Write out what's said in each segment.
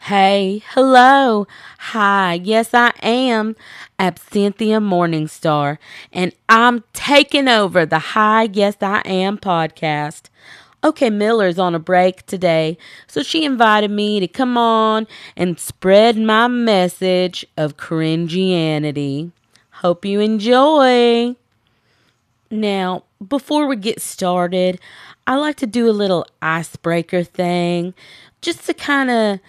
Hey, hello, hi, yes, I am Absynthia Morningstar, and I'm taking over the Hi, Yes, I Am podcast. Okay, Miller's on a break today, so she invited me to come on and spread my message of cringianity. Hope you enjoy. Now, before we get started, I like to do a little icebreaker thing just to kind of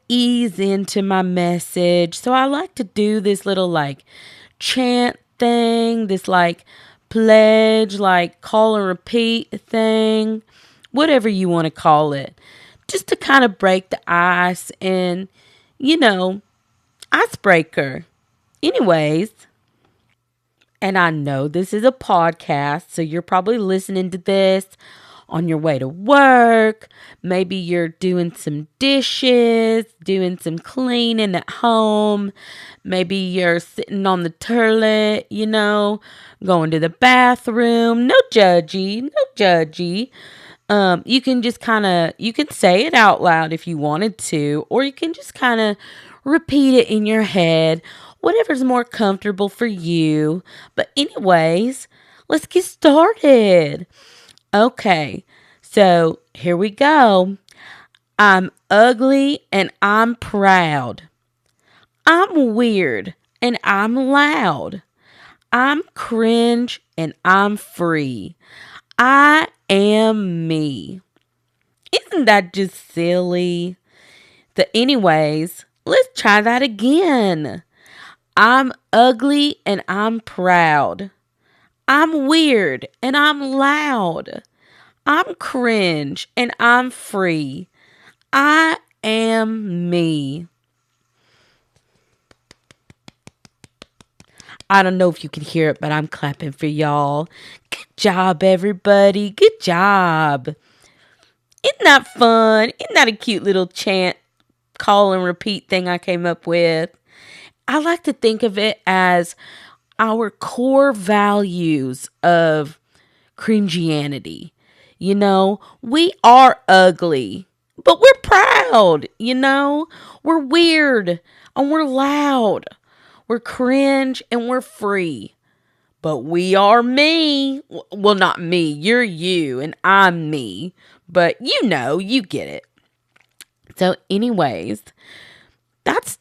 ease into my message. So I like to do this little chant thing, this pledge, call and repeat thing, whatever you want to call it, just to kind of break the ice and, you know, icebreaker. Anyways, and I know this is a podcast, so you're probably listening to this on your way to work. Maybe you're doing some dishes, doing some cleaning at home. Maybe you're sitting on the toilet, going to the bathroom. No judgy, no judgy. You can just you can say it out loud if you wanted to, or you can just kind of repeat it in your head, whatever's more comfortable for you. But anyways, let's get started. Okay, so here we go. I'm ugly and I'm proud. I'm weird and I'm loud. I'm cringe and I'm free. I am me. Isn't that just silly? Anyways, let's try that again. I'm ugly and I'm proud. I'm weird and I'm loud. I'm cringe and I'm free. I am me. I don't know if you can hear it, but I'm clapping for y'all. Good job, everybody. Good job. Isn't that fun? Isn't that a cute little chant, call and repeat thing I came up with? I like to think of it as our core values of cringianity. We are ugly, but we're proud. We're weird and we're loud. We're cringe and we're free. But we are me. Well, not me. You're you and I'm me. But you get it. So, anyways, that's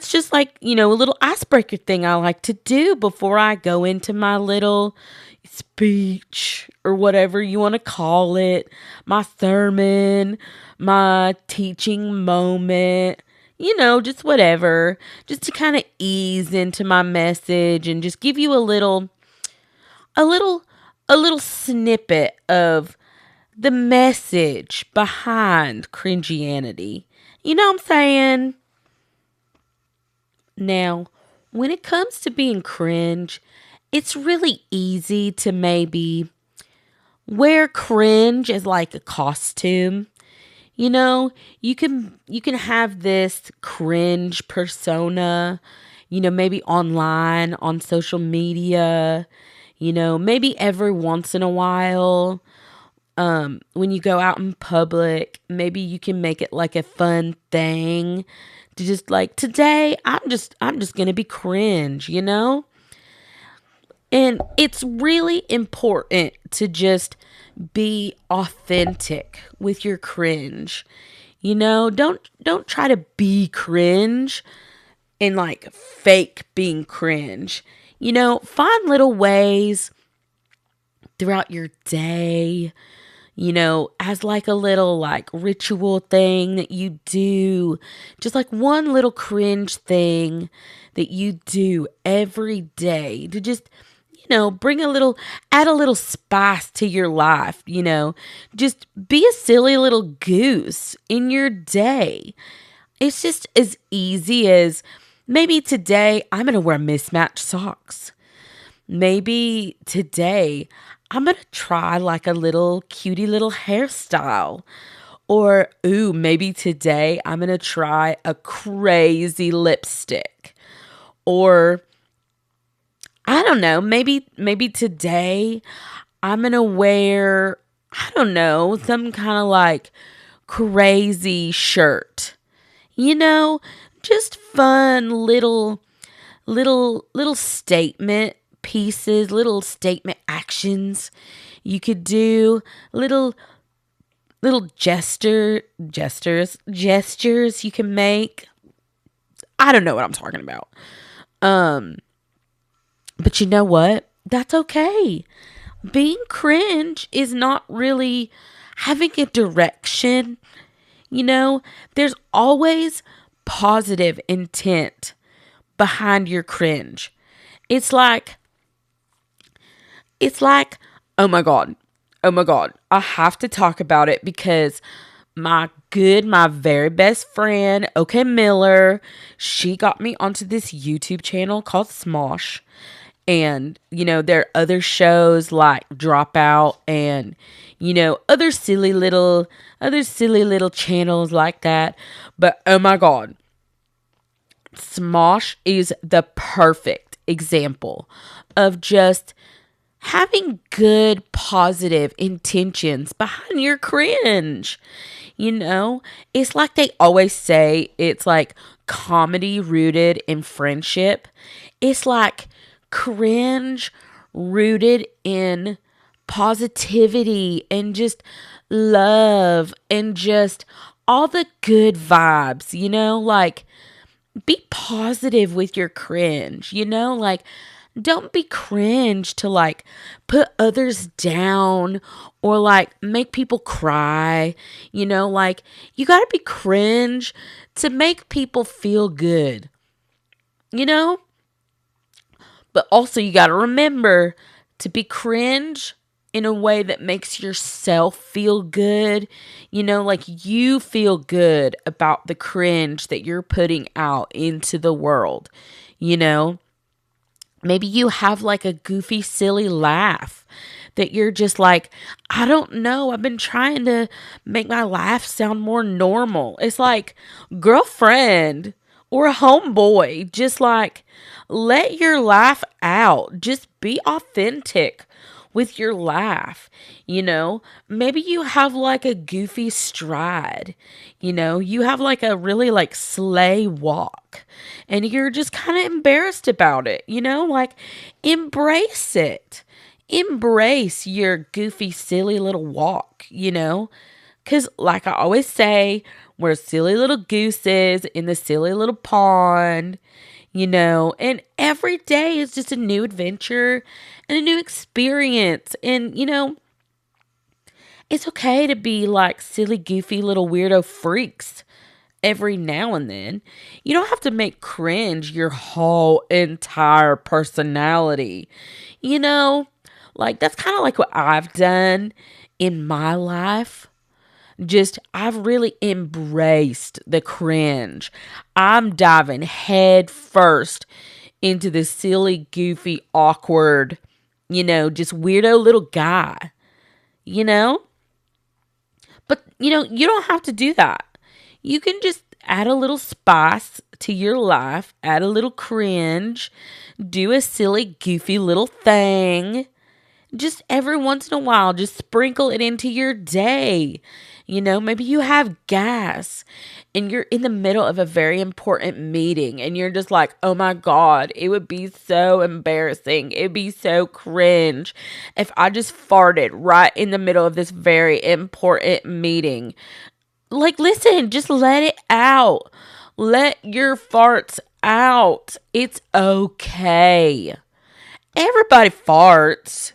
just a little icebreaker thing I like to do before I go into my little speech or whatever you want to call it, my sermon, my teaching moment, just whatever, just to kind of ease into my message and just give you a little, a little snippet of the message behind cringianity. You know what I'm saying? Now, when it comes to being cringe, it's really easy to maybe wear cringe as like a costume. You can have this cringe persona, maybe online on social media, maybe every once in a while. When you go out in public, maybe you can make it like a fun thing to just today I'm just going to be cringe, And it's really important to just be authentic with your cringe. Don't try to be cringe and fake being cringe. Find little ways throughout your day, as a little ritual thing that you do, just one little cringe thing that you do every day to just, add a little spice to your life, just be a silly little goose in your day. It's just as easy as maybe today I'm going to wear mismatched socks. Maybe today I'm going to try a little cutie little hairstyle. Or, ooh, maybe today I'm going to try a crazy lipstick. Or, I don't know, maybe today I'm going to wear, I don't know, some kind of crazy shirt. You know, just fun little statement pieces, little statement actions you could do, little gestures you can make. I don't know what I'm talking about. Um, but you know what? That's okay. Being cringe is not really having a direction. There's always positive intent behind your cringe. It's like, it's like, oh my God. Oh my God. I have to talk about it because my very best friend, OK Miller, she got me onto this YouTube channel called Smosh. And, there are other shows like Dropout and, other silly little channels like that. But oh my God, Smosh is the perfect example of just having good, positive intentions behind your cringe. It's like they always say, it's like comedy rooted in friendship. It's like cringe rooted in positivity and just love and just all the good vibes, like be positive with your cringe, like don't be cringe to like put others down or like make people cry, like you got to be cringe to make people feel good, you know? But also you got to remember to be cringe in a way that makes yourself feel good. Like you feel good about the cringe that you're putting out into the world. Maybe you have like a goofy, silly laugh that you're just like, I don't know. I've been trying to make my laugh sound more normal. It's like, girlfriend or a homeboy, just like, let your laugh out. Just be authentic with your laugh. Maybe you have like a goofy stride. You have like a really like sleigh walk and you're just kind of embarrassed about it. Like embrace it. Embrace your goofy, silly little walk, because like I always say, we're silly little gooses in the silly little pond, and every day is just a new adventure and a new experience. And, it's okay to be like silly, goofy little weirdo freaks every now and then. You don't have to make cringe your whole entire personality, like that's kind of like what I've done in my life. Just, I've really embraced the cringe. I'm diving head first into this silly, goofy, awkward, just weirdo little guy, you know? But, you don't have to do that. You can just add a little spice to your life, add a little cringe, do a silly, goofy little thing. Just every once in a while, just sprinkle it into your day. Maybe you have gas and you're in the middle of a very important meeting and you're just like, oh my God, it would be so embarrassing. It'd be so cringe if I just farted right in the middle of this very important meeting. Like, listen, just let it out. Let your farts out. It's okay. Everybody farts,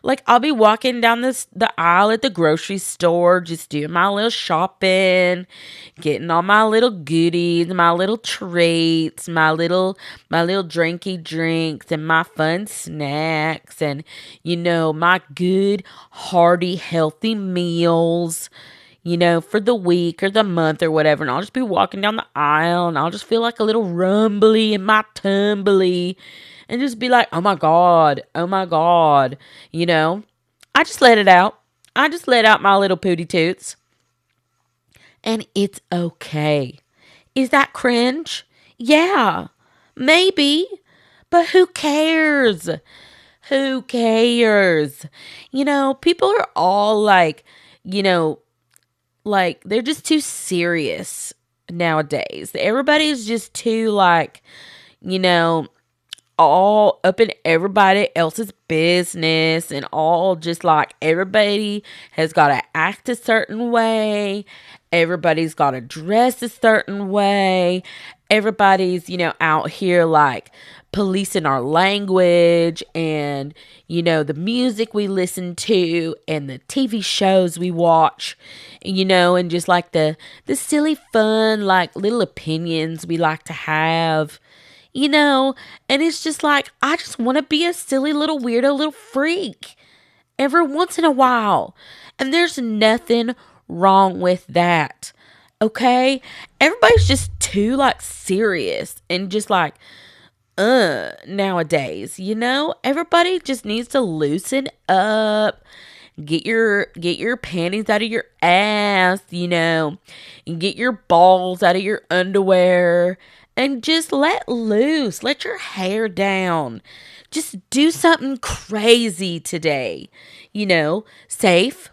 Like I'll be walking down the aisle at the grocery store, just doing my little shopping, getting all my little goodies, my little treats, my little drinky drinks and my fun snacks and my good hearty healthy meals. For the week or the month or whatever. And I'll just be walking down the aisle and I'll just feel like a little rumbly in my tumbly and just be like, oh my God. I just let it out. I just let out my little pooty toots. And it's okay. Is that cringe? Yeah, maybe. But who cares? Who cares? People are all like, like they're just too serious nowadays. Everybody's just too, like, you know, all up in everybody else's business, and all just like everybody has got to act a certain way. Everybody's got to dress a certain way. Everybody's, out here like policing our language, and, the music we listen to and the TV shows we watch, and just like the silly fun, like little opinions we like to have, and it's just like, I just want to be a silly little weirdo little freak every once in a while. And there's nothing wrong with that. Okay? Everybody's just too, like, serious and just like, nowadays, Everybody just needs to loosen up. Get your panties out of your ass, and get your balls out of your underwear, and just let loose. Let your hair down. Just do something crazy today. Safe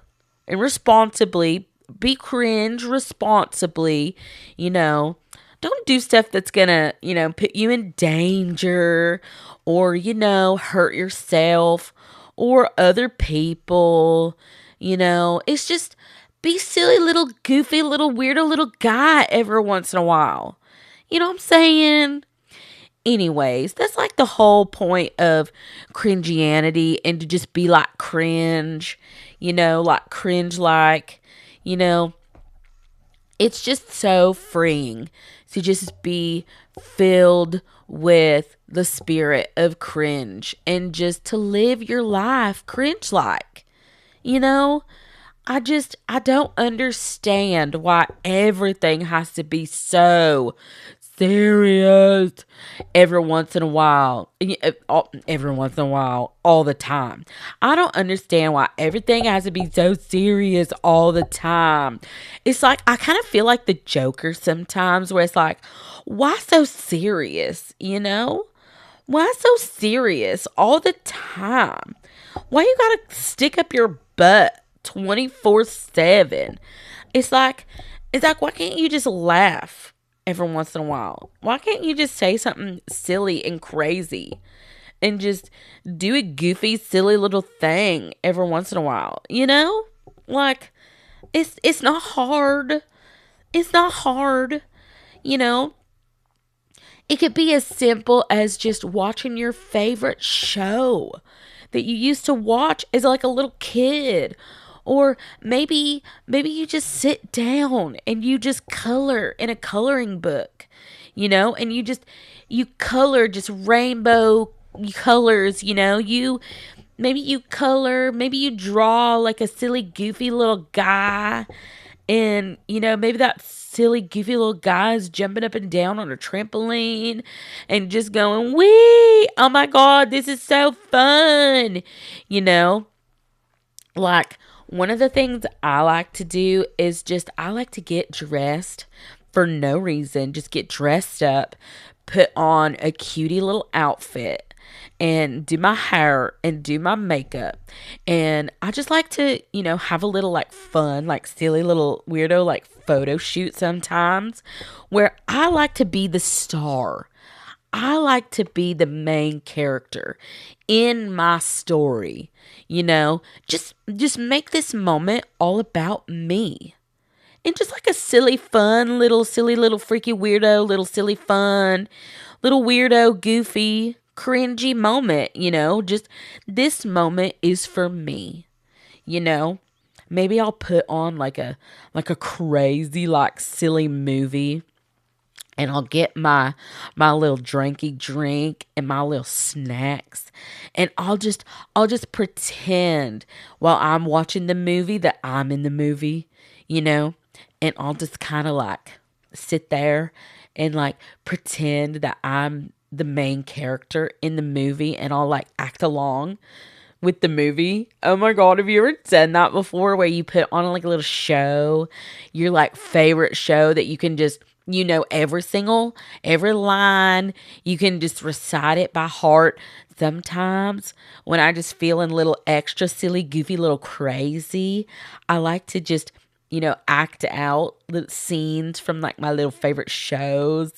and responsibly. Be cringe responsibly. Don't do stuff that's gonna, put you in danger, or, hurt yourself or other people. It's just, be silly little goofy little weirdo little guy every once in a while. You know what I'm saying? Anyways, that's like the whole point of Cringianity, and to just be like cringe, like cringe, like, you know, it's just so freeing to just be filled with the spirit of cringe, and just to live your life cringe like. You know, I don't understand why everything has to be so serious every once in a while. Every once in a while, all the time. I don't understand why everything has to be so serious all the time. It's like, I kind of feel like the Joker sometimes, where it's like, why so serious, Why so serious all the time? Why you gotta stick up your butt 24/7? It's like, why can't you just laugh every once in a while? Why can't you just say something silly and crazy, and just do a goofy, silly little thing every once in a while? Like, it's not hard. It's not hard. You know, it could be as simple as just watching your favorite show that you used to watch as like a little kid. Or maybe you just sit down and you just color in a coloring book, and you color just rainbow colors, maybe you draw like a silly goofy little guy, and, maybe that silly, goofy little guy is jumping up and down on a trampoline and just going, wee, oh my God, this is so fun. Like, one of the things I like to do is just, I like to get dressed for no reason. Just get dressed up, put on a cutie little outfit, and do my hair and do my makeup. And I just like to, have a little like fun, like silly little weirdo like photo shoot sometimes, where I like to be the star. I like to be the main character in my story. Just make this moment all about me. And just like a silly fun little silly little freaky weirdo, little silly fun, little weirdo goofy cringy moment, just this moment is for me. Maybe I'll put on like a crazy like silly movie, and I'll get my little drinky drink and my little snacks, and I'll just pretend while I'm watching the movie that I'm in the movie, and I'll just kind of like sit there and like pretend that I'm the main character in the movie, and I'll like act along with the movie. Oh my God, have you ever done that before, where you put on like a little show, your like favorite show that you can just, every line, you can just recite it by heart. Sometimes when I just feeling a little extra silly, goofy, little crazy, I like to just, act out little scenes from like my little favorite shows.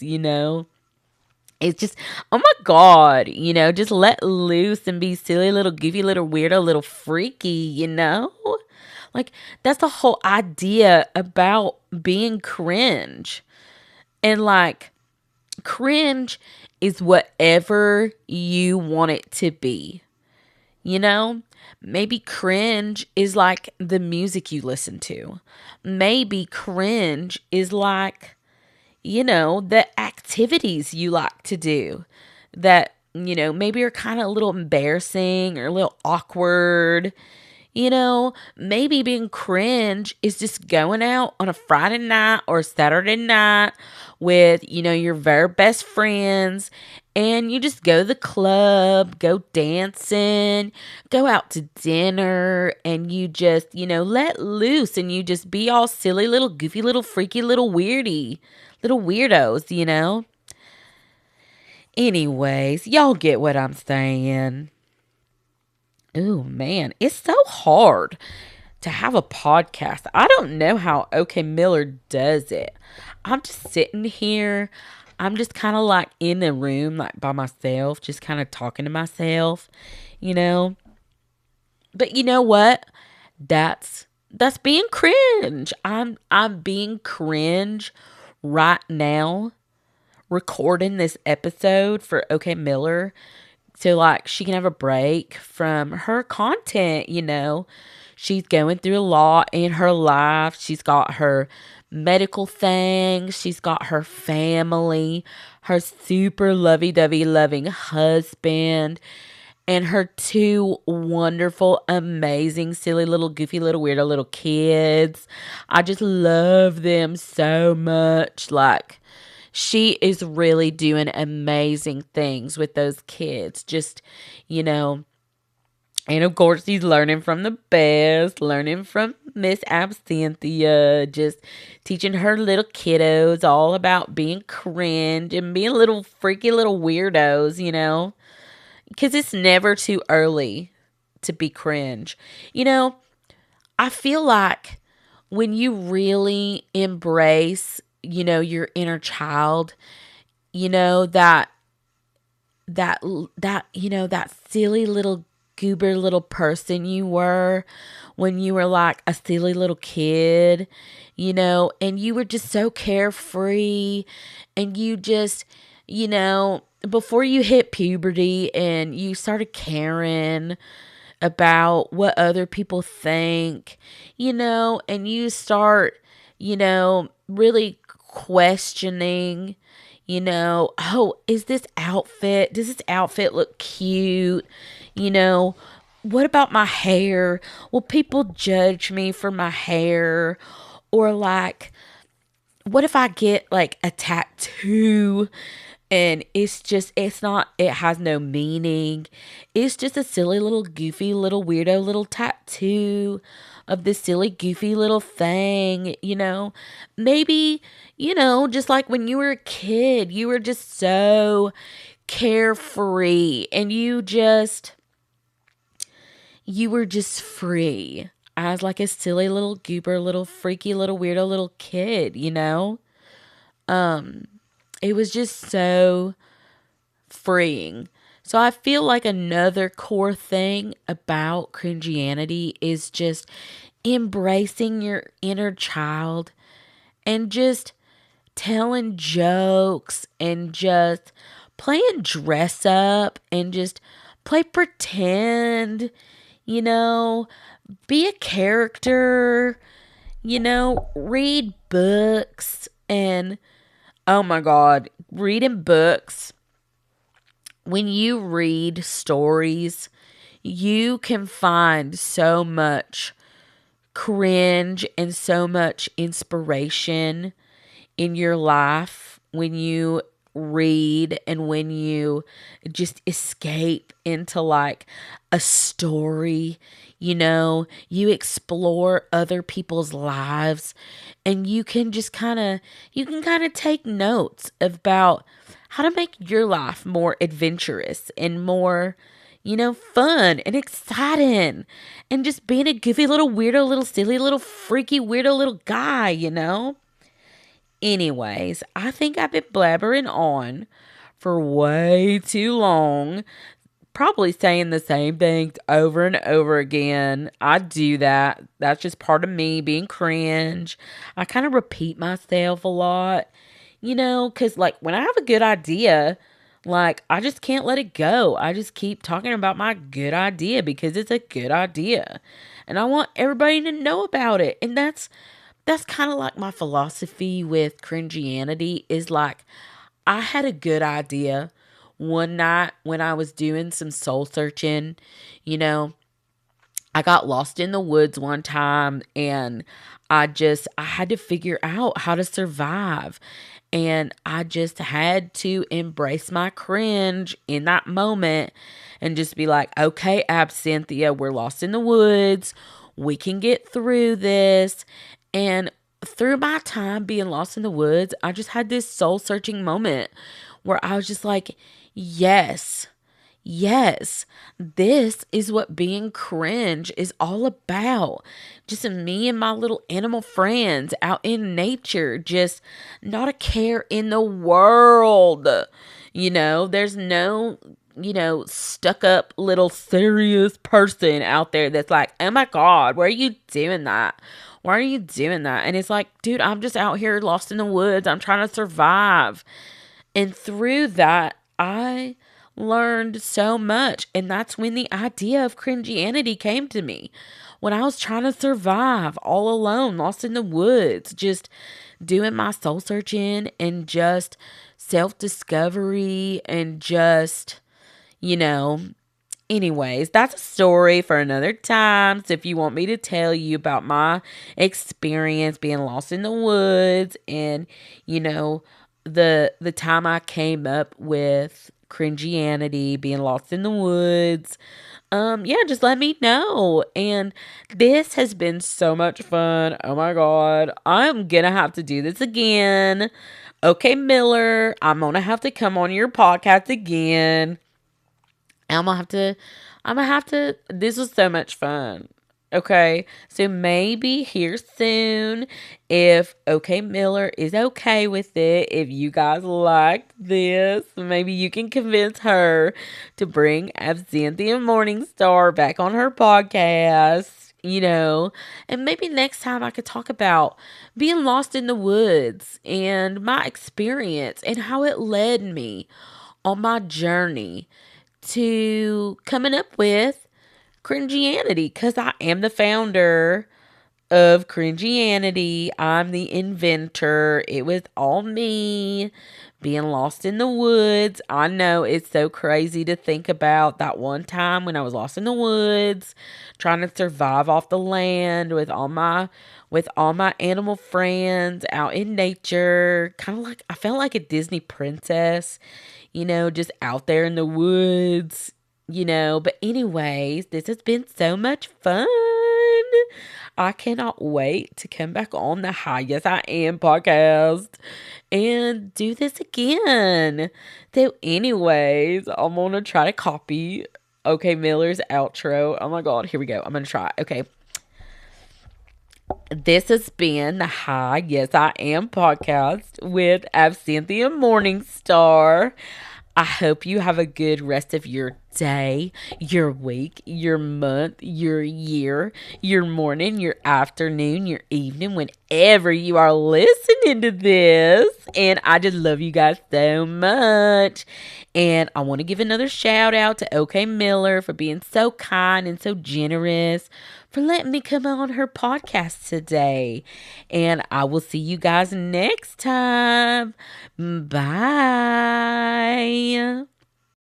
It's just, oh my God, just let loose and be silly, little goofy, little weirdo, little freaky. Like, that's the whole idea about being cringe. And like, cringe is whatever you want it to be. Maybe cringe is like the music you listen to. Maybe cringe is like, the activities you like to do that, maybe are kind of a little embarrassing or a little awkward. Maybe being cringe is just going out on a Friday night or Saturday night with, your very best friends, and you just go to the club, go dancing, go out to dinner, and you just, let loose and you just be all silly, little goofy, little freaky, little weirdos. Anyways, y'all get what I'm saying. Oh man, it's so hard to have a podcast. I don't know how OK Miller does it. I'm just sitting here. I'm just kind of like in the room, like by myself, just kind of talking to myself, you know. But you know what? That's being cringe. I'm being cringe right now, recording this episode for OK Miller, so like she can have a break from her content. She's going through a lot in her life. She's got her medical things, she's got her family, her super lovey-dovey loving husband, and her two wonderful, amazing, silly little goofy little weirdo little kids. I just love them so much. Like, she is really doing amazing things with those kids. Just, and of course, she's learning from the best, learning from Miss Absynthia, just teaching her little kiddos all about being cringe and being little freaky little weirdos. Because it's never too early to be cringe. I feel like when you really embrace, your inner child, that silly little goober little person you were when you were like a silly little kid, and you were just so carefree, and you just, before you hit puberty and you started caring about what other people think, and you start, really questioning, oh, does this outfit look cute? What about my hair? Will people judge me for my hair? Or like, what if I get like a tattoo and it has no meaning. It's just a silly little goofy little weirdo little tattoo of this silly goofy little thing, Maybe, just like when you were a kid, you were just so carefree and you were just free as like a silly little goober, little freaky, little weirdo little kid, It was just so freeing. So I feel like another core thing about Cringianity is just embracing your inner child and just telling jokes and just playing dress up and just play pretend, be a character, read books. And oh my God, reading books. When you read stories, you can find so much cringe and so much inspiration in your life when you read and when you just escape into like a story. You explore other people's lives, and you can kind of take notes about how to make your life more adventurous and more, fun and exciting and just being a goofy little weirdo, little silly, little freaky, weirdo little guy. Anyways, I think I've been blabbering on for way too long, probably saying the same things over and over again. I do that. That's just part of me being cringe. I kind of repeat myself a lot, because like when I have a good idea, like I just can't let it go. I just keep talking about my good idea because it's a good idea. And I want everybody to know about it. And that's kind of like my philosophy with Cringianity is like I had a good idea one night when I was doing some soul searching. You know, I got lost in the woods one time and I had to figure out how to survive. And I just had to embrace my cringe in that moment and just be like, okay, Absynthia, we're lost in the woods. We can get through this. And through my time being lost in the woods, I just had this soul searching moment where I was just like, yes, yes, this is what being cringe is all about. Just me and my little animal friends out in nature, just not a care in the world. There's no, stuck up little serious person out there that's like, oh my God, why are you doing that? Why are you doing that? And it's like, dude, I'm just out here lost in the woods. I'm trying to survive. And through that, I learned so much. And that's when the idea of Cringianity came to me. When I was trying to survive all alone, lost in the woods, just doing my soul searching and just self discovery and just, you know, anyways, that's a story for another time. So if you want me to tell you about my experience being lost in the woods and, the time I came up with Cringianity, being lost in the woods, yeah, just let me know. And this has been so much fun. Oh my God. I'm gonna have to do this again. Okay, Miller, I'm gonna have to come on your podcast again. I'm gonna have to, this was so much fun. Okay, so maybe here soon, if OK Miller is okay with it, if you guys liked this, maybe you can convince her to bring Absynthia Morningstar back on her podcast, and maybe next time I could talk about being lost in the woods and my experience and how it led me on my journey to coming up with Cringianity, because I am the founder of Cringianity. I'm the inventor. It was all me being lost in the woods. I know it's so crazy to think about that one time when I was lost in the woods, trying to survive off the land with all my animal friends out in nature. Kind of like I felt like a Disney princess, just out there in the woods, But anyways, this has been so much fun. I cannot wait to come back on the Hi Yes I Am podcast and do this again. So anyways, I'm going to try to copy OK Miller's outro. Oh my God, here we go. I'm going to try. Okay. This has been the Hi Yes I Am podcast with Absynthia Morningstar. I hope you have a good rest of your day, your week, your month, your year, your morning, your afternoon, your evening, whenever you are listening to this. And I just love you guys so much. And I want to give another shout out to OK Miller for being so kind and so generous, for letting me come on her podcast today. And I will see you guys next time. Bye.